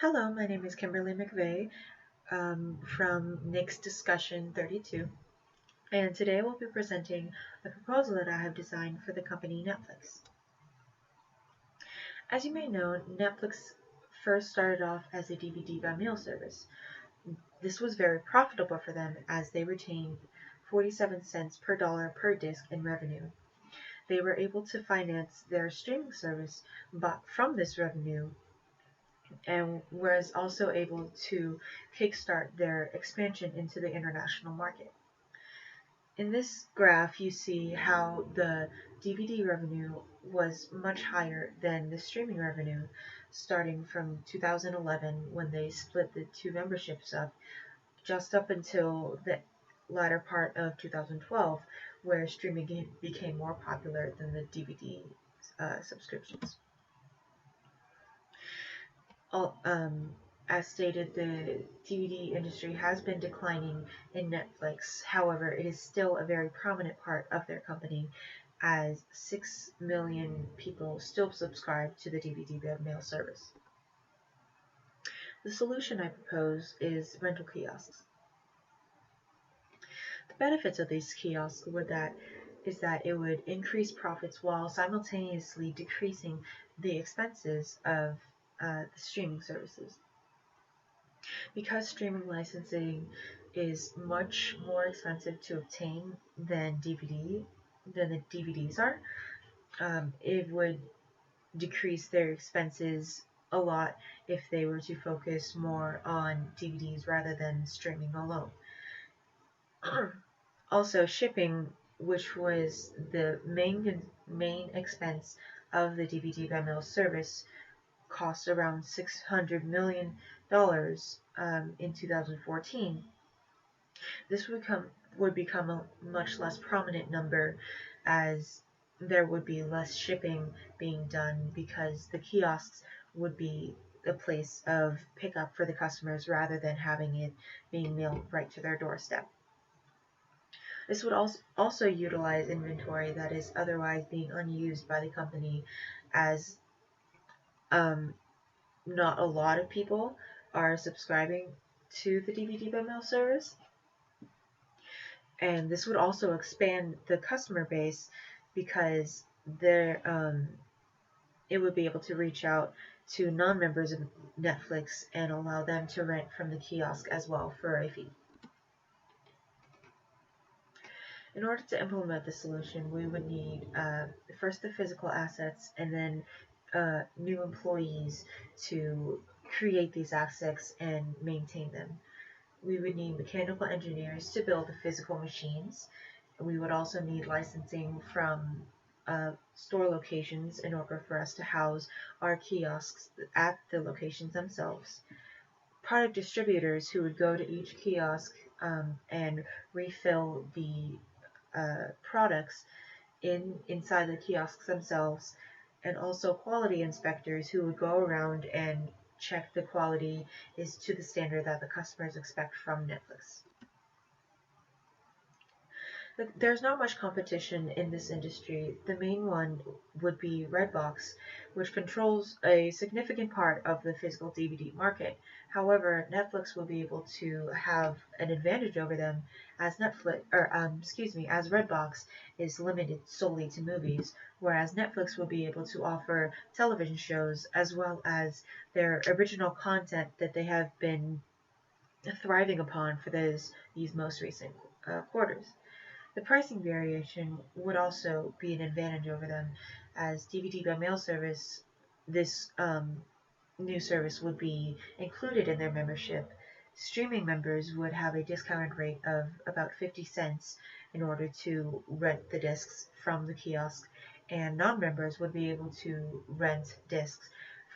Hello, my name is Kimberly McVeigh from Nick's Discussion 32, and today we'll be presenting a proposal that I have designed for the company Netflix. As you may know, Netflix first started off as a DVD by mail service. This was very profitable for them as they retained 47 cents per dollar per disc in revenue. They were able to finance their streaming service from this revenue and was also able to kickstart their expansion into the international market. In this graph, you see how the DVD revenue was much higher than the streaming revenue, starting from 2011 when they split the two memberships up, just up until the latter part of 2012, where streaming became more popular than the DVD subscriptions. As stated, the DVD industry has been declining in Netflix. However, it is still a very prominent part of their company, as 6 million people still subscribe to the DVD mail service. The solution I propose is rental kiosks. The benefits of these kiosks is that it would increase profits while simultaneously decreasing the expenses of the streaming services. Because streaming licensing is much more expensive to obtain than the DVDs are, it would decrease their expenses a lot if they were to focus more on DVDs rather than streaming alone. Also, shipping, which was the main expense of the DVD by mail service, cost around $600 million in 2014. This would become a much less prominent number, as there would be less shipping being done because the kiosks would be a place of pickup for the customers rather than having it being mailed right to their doorstep. This would also utilize inventory that is otherwise being unused by the company, as not a lot of people are subscribing to the DVD by mail service. And this would also expand the customer base because it would be able to reach out to non-members of Netflix and allow them to rent from the kiosk as well for a fee. In order to implement the solution, we would need first the physical assets and then new employees to create these assets and maintain them. We would need mechanical engineers to build the physical machines. We would also need licensing from store locations in order for us to house our kiosks at the locations themselves. Product distributors who would go to each kiosk and refill the products inside the kiosks themselves, and also quality inspectors who would go around and check the quality is to the standard that the customers expect from Netflix. There's not much competition in this industry. The main one would be Redbox, which controls a significant part of the physical DVD market. However, Netflix will be able to have an advantage over them, as as Redbox is limited solely to movies, whereas Netflix will be able to offer television shows as well as their original content that they have been thriving upon for these most recent quarters. The pricing variation would also be an advantage over them, as DVD by mail service, this new service would be included in their membership. Streaming members would have a discounted rate of about 50 cents in order to rent the discs from the kiosk, and non-members would be able to rent discs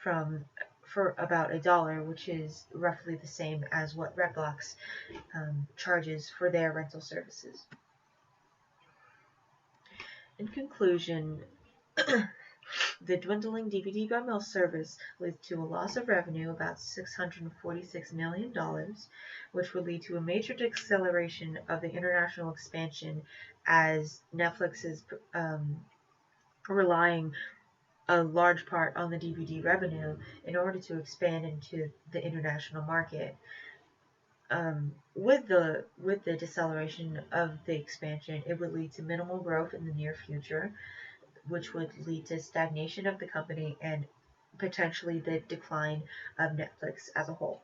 for about $1, which is roughly the same as what Redbox charges for their rental services. In conclusion, the dwindling DVD by mail service leads to a loss of revenue of about $646 million, which would lead to a major deceleration of the international expansion, as Netflix is relying a large part on the DVD revenue in order to expand into the international market. With the deceleration of the expansion, it would lead to minimal growth in the near future, which would lead to stagnation of the company and potentially the decline of Netflix as a whole.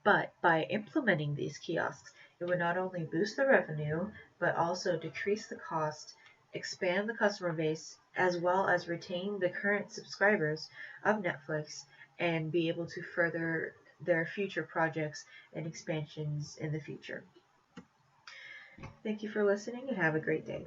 But by implementing these kiosks, it would not only boost the revenue, but also decrease the cost, expand the customer base, as well as retain the current subscribers of Netflix and be able to further their future projects and expansions in the future. Thank you for listening and have a great day.